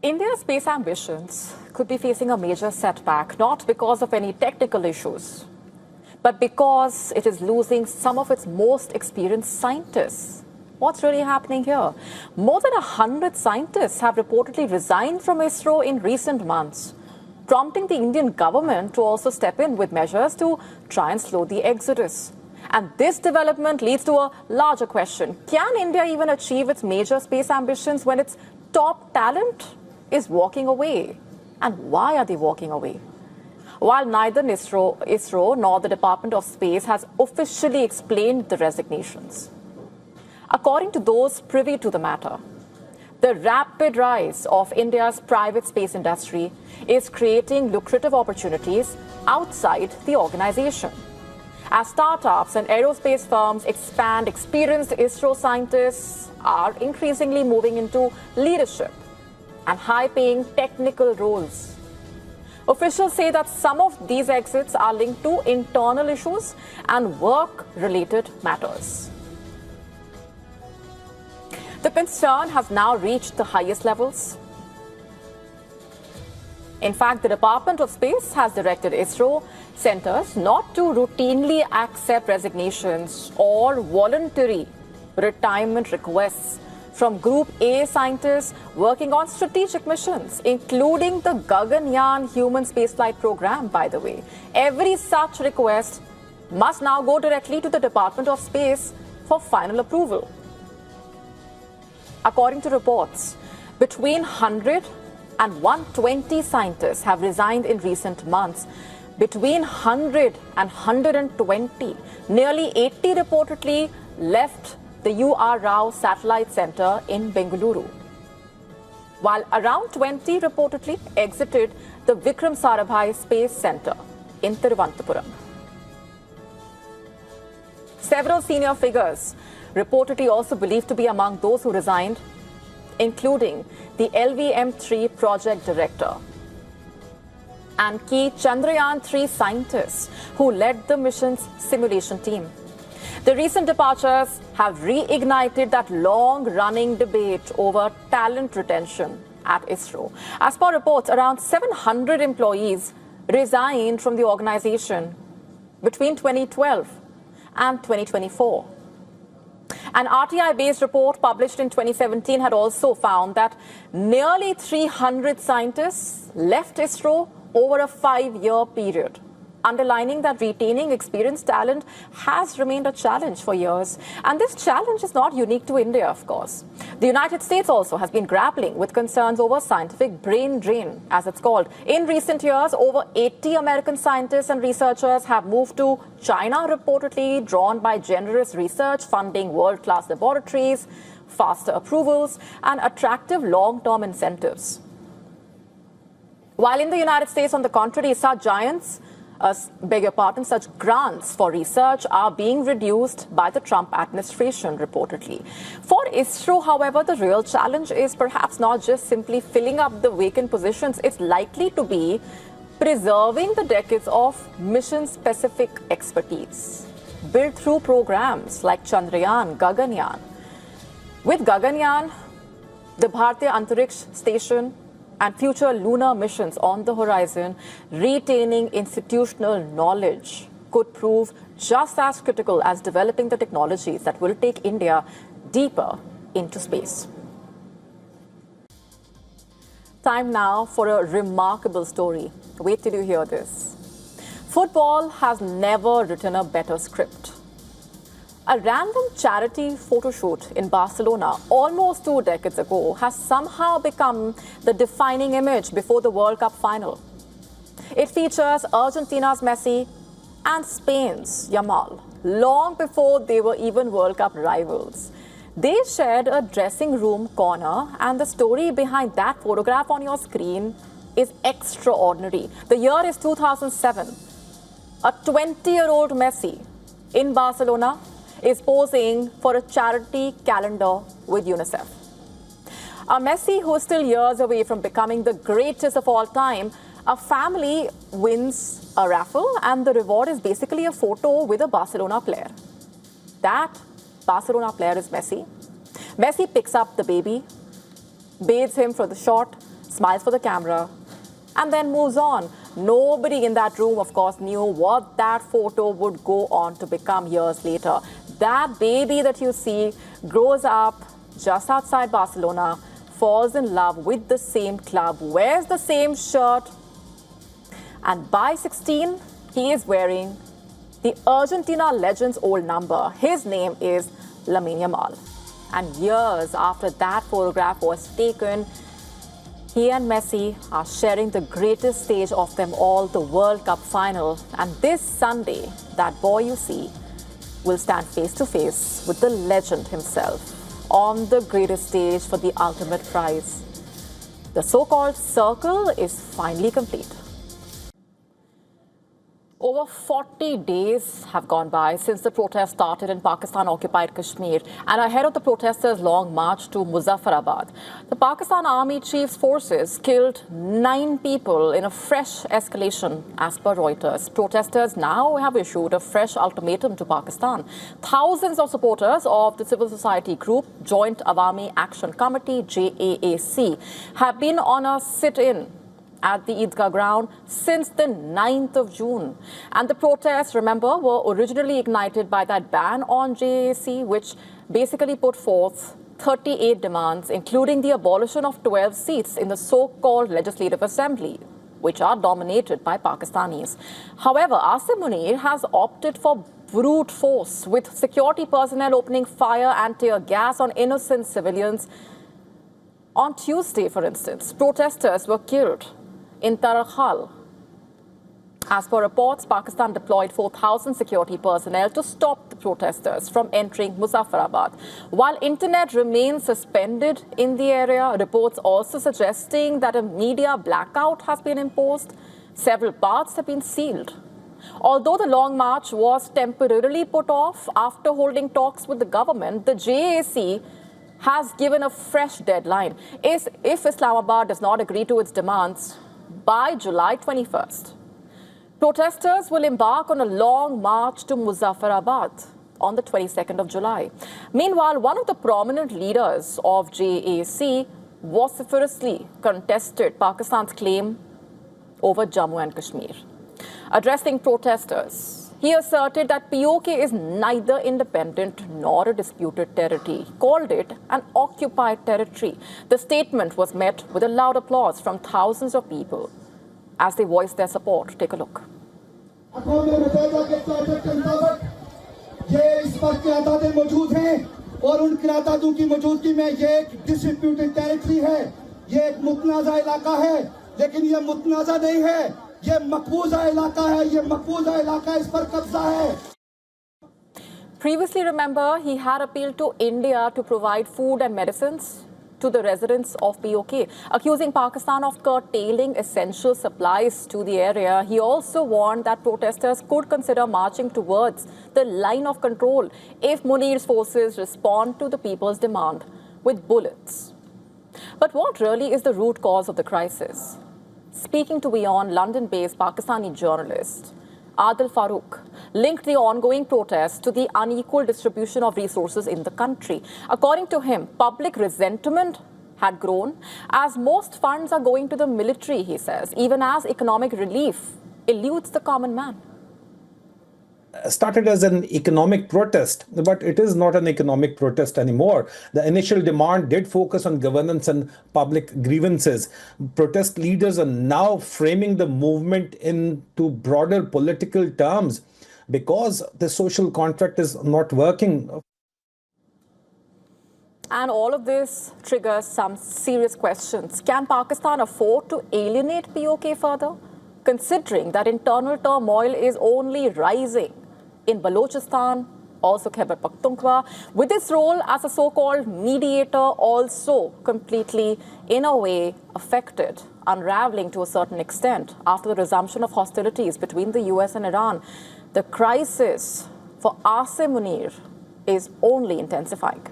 India's space ambitions could be facing a major setback, not because of any technical issues, but because it is losing some of its most experienced scientists. What's really happening here? More than 100 scientists have reportedly resigned from ISRO in recent months, prompting the Indian government to also step in with measures to try and slow the exodus. And this development leads to a larger question. Can India even achieve its major space ambitions when its top talent is walking away? And why are they walking away? While neither ISRO nor the Department of Space has officially explained the resignations. According to those privy to the matter, the rapid rise of India's private space industry is creating lucrative opportunities outside the organization. As startups and aerospace firms expand, experienced ISRO scientists are increasingly moving into leadership and high-paying technical roles. Officials say that some of these exits are linked to internal issues and work-related matters. The concern has now reached the highest levels. In fact, the Department of Space has directed ISRO centers not to routinely accept resignations or voluntary retirement requests from Group A scientists working on strategic missions, including the Gaganyaan human spaceflight program, by the way. Every such request must now go directly to the Department of Space for final approval. According to reports, between 100 and 120 scientists have resigned in recent months. Between 100 and 120, nearly 80 reportedly left the U.R. Rao Satellite Center in Bengaluru, while around 20 reportedly exited the Vikram Sarabhai Space Center in Thiruvananthapuram. Several senior figures reportedly also believed to be among those who resigned, including the LVM-3 project director and key Chandrayaan-3 scientists who led the mission's simulation team. The recent departures have reignited that long-running debate over talent retention at ISRO. As per reports, around 700 employees resigned from the organization between 2012 and 2024. An RTI-based report published in 2017 had also found that nearly 300 scientists left ISRO over a 5-year period, underlining that retaining experienced talent has remained a challenge for years. And this challenge is not unique to India, of course. The United States also has been grappling with concerns over scientific brain drain, as it's called. In recent years, over 80 American scientists and researchers have moved to China, reportedly drawn by generous research funding, world-class laboratories, faster approvals, and attractive long-term incentives. While in the United States, on the contrary, such such grants for research are being reduced by the Trump administration, reportedly. For ISRO, however, the real challenge is perhaps not just simply filling up the vacant positions. It's likely to be preserving the decades of mission-specific expertise built through programs like Chandrayaan, Gaganyaan. With Gaganyaan, the Bharatiya Antariksh Station, and future lunar missions on the horizon, retaining institutional knowledge could prove just as critical as developing the technologies that will take India deeper into space. Time now for a remarkable story. Wait till you hear this. Football has never written a better script. A random charity photo shoot in Barcelona almost 2 decades ago has somehow become the defining image before the World Cup final. It features Argentina's Messi and Spain's Yamal, long before they were even World Cup rivals. They shared a dressing room corner, and the story behind that photograph on your screen is extraordinary. The year is 2007. A 20-year-old Messi in Barcelona is posing for a charity calendar with UNICEF. A Messi who is still years away from becoming the greatest of all time, a family wins a raffle and the reward is basically a photo with a Barcelona player. That Barcelona player is Messi. Messi picks up the baby, bathes him for the shot, smiles for the camera, and then moves on. Nobody in that room, of course, knew what that photo would go on to become years later. That baby that you see grows up just outside Barcelona, falls in love with the same club, wears the same shirt, and by 16, he is wearing the Argentina legend's old number. His name is Messi-Yamal. And years after that photograph was taken, he and Messi are sharing the greatest stage of them all, the World Cup final. And this Sunday, that boy you see will stand face to face with the legend himself on the greatest stage for the ultimate prize. The so-called circle is finally complete. Over 40 days have gone by since the protests started in Pakistan-occupied Kashmir and ahead of the protesters' long march to Muzaffarabad. The Pakistan Army Chief's forces killed 9 people in a fresh escalation, as per Reuters. Protesters now have issued a fresh ultimatum to Pakistan. Thousands of supporters of the civil society group Joint Awami Action Committee, JAAC, have been on a sit-in at the Eidgah ground since the 9th of June. And the protests, remember, were originally ignited by that ban on JAC, which basically put forth 38 demands, including the abolition of 12 seats in the so-called Legislative Assembly, which are dominated by Pakistanis. However, Asim Munir has opted for brute force, with security personnel opening fire and tear gas on innocent civilians. On Tuesday, for instance, protesters were killed in Tarakhal. As per reports, Pakistan deployed 4,000 security personnel to stop the protesters from entering Muzaffarabad. While internet remains suspended in the area, reports also suggesting that a media blackout has been imposed. Several paths have been sealed. Although the long march was temporarily put off after holding talks with the government, the JAC has given a fresh deadline. If Islamabad does not agree to its demands by July 21st, protesters will embark on a long march to Muzaffarabad on the 22nd of July. Meanwhile, one of the prominent leaders of JAC vociferously contested Pakistan's claim over Jammu and Kashmir. Addressing protesters, he asserted that POK is neither independent nor a disputed territory. He called it an occupied territory. The statement was met with a loud applause from thousands of people as they voiced their support. Take a look. Previously, remember, he had appealed to India to provide food and medicines to the residents of POK, accusing Pakistan of curtailing essential supplies to the area. He also warned that protesters could consider marching towards the line of control if Munir's forces respond to the people's demand with bullets. But what really is the root cause of the crisis? Speaking to WION, London-based Pakistani journalist Adil Farooq linked the ongoing protests to the unequal distribution of resources in the country. According to him, public resentment had grown as most funds are going to the military, he says, even as economic relief eludes the common man. Started as an economic protest, but it is not an economic protest anymore. The initial demand did focus on governance and public grievances. Protest leaders are now framing the movement into broader political terms because the social contract is not working. And all of this triggers some serious questions. Can Pakistan afford to alienate POK further, considering that internal turmoil is only rising in Balochistan, also Khyber Pakhtunkhwa, with its role as a so-called mediator also completely, in a way, affected, unraveling to a certain extent after the resumption of hostilities between the US and Iran? The crisis for Asim Munir is only intensifying.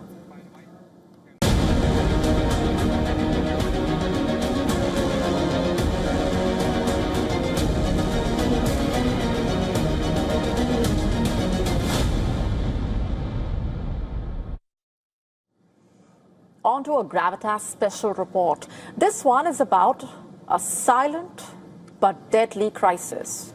on to a Gravitas special report. This one is about a silent but deadly crisis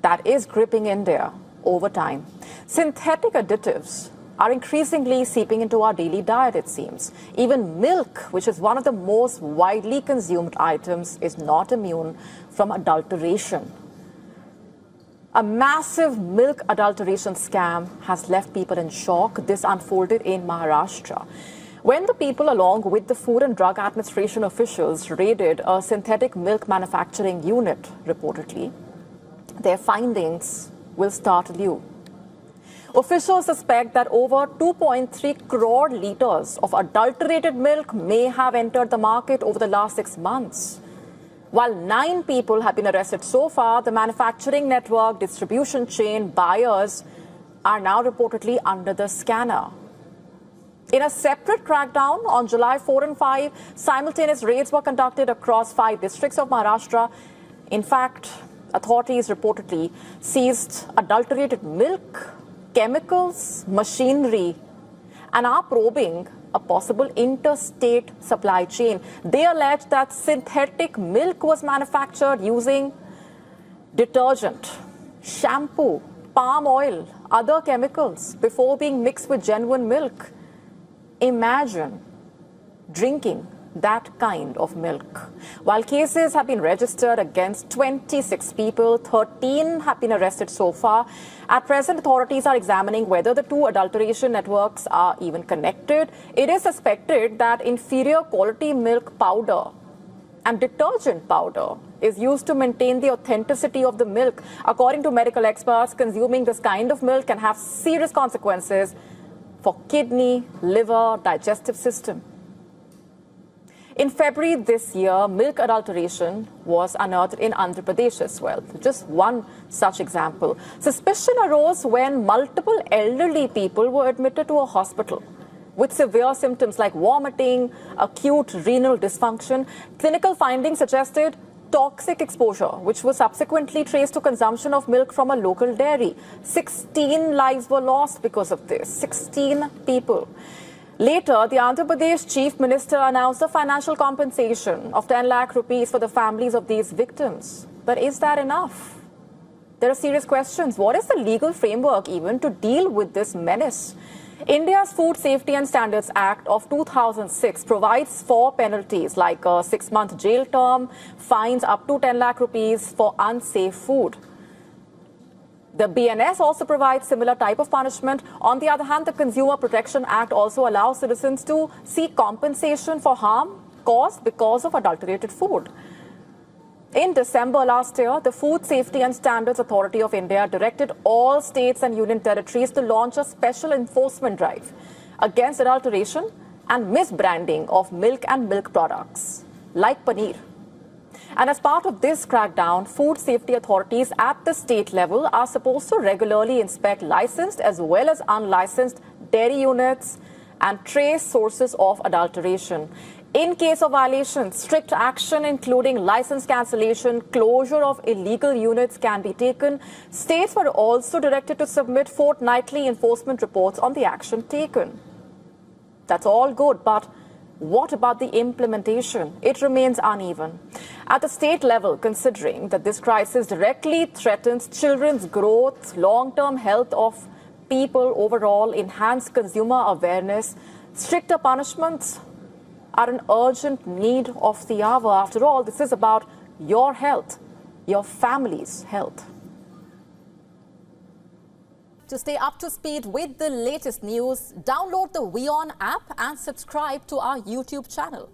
that is gripping India over time. Synthetic additives are increasingly seeping into our daily diet, it seems. Even milk, which is one of the most widely consumed items, is not immune from adulteration. A massive milk adulteration scam has left people in shock. This unfolded in Maharashtra, when the people, along with the Food and Drug Administration officials, raided a synthetic milk manufacturing unit, reportedly. Their findings will startle you. Officials suspect that over 2.3 crore litres of adulterated milk may have entered the market over the last 6 months. While 9 people have been arrested so far, the manufacturing network, distribution chain, buyers are now reportedly under the scanner. In a separate crackdown on July 4 and 5, simultaneous raids were conducted across 5 districts of Maharashtra. In fact, authorities reportedly seized adulterated milk, chemicals, machinery, and are probing a possible interstate supply chain. They allege that synthetic milk was manufactured using detergent, shampoo, palm oil, other chemicals before being mixed with genuine milk. Imagine drinking that kind of milk. While cases have been registered against 26 people, 13 have been arrested so far. At present, authorities are examining whether the 2 adulteration networks are even connected. It is suspected that inferior quality milk powder and detergent powder is used to maintain the authenticity of the milk. According to medical experts, consuming this kind of milk can have serious consequences for kidney, liver, digestive system. In February this year, milk adulteration was unearthed in Andhra Pradesh as well. Just one such example. Suspicion arose when multiple elderly people were admitted to a hospital with severe symptoms like vomiting, acute renal dysfunction. Clinical findings suggested toxic exposure, which was subsequently traced to consumption of milk from a local dairy. 16 lives were lost because of this. 16 people. Later, the Andhra Pradesh Chief Minister announced a financial compensation of 10 lakh rupees for the families of these victims. But is that enough? There are serious questions. What is the legal framework even to deal with this menace? India's Food Safety and Standards Act of 2006 provides for penalties like a 6-month jail term, fines up to 10 lakh rupees for unsafe food. The BNS also provides similar type of punishment. On the other hand, the Consumer Protection Act also allows citizens to seek compensation for harm caused because of adulterated food. In December last year, the Food Safety and Standards Authority of India directed all states and union territories to launch a special enforcement drive against adulteration and misbranding of milk and milk products, like paneer. And as part of this crackdown, food safety authorities at the state level are supposed to regularly inspect licensed as well as unlicensed dairy units and trace sources of adulteration. In case of violations, strict action including license cancellation, closure of illegal units can be taken. States were also directed to submit fortnightly enforcement reports on the action taken. That's all good, but what about the implementation? It remains uneven. At the state level, considering that this crisis directly threatens children's growth, long-term health of people overall, enhanced consumer awareness, stricter punishments are an urgent need of the hour. After all, this is about your health, your family's health. To stay up to speed with the latest news, download the WION app and subscribe to our YouTube channel.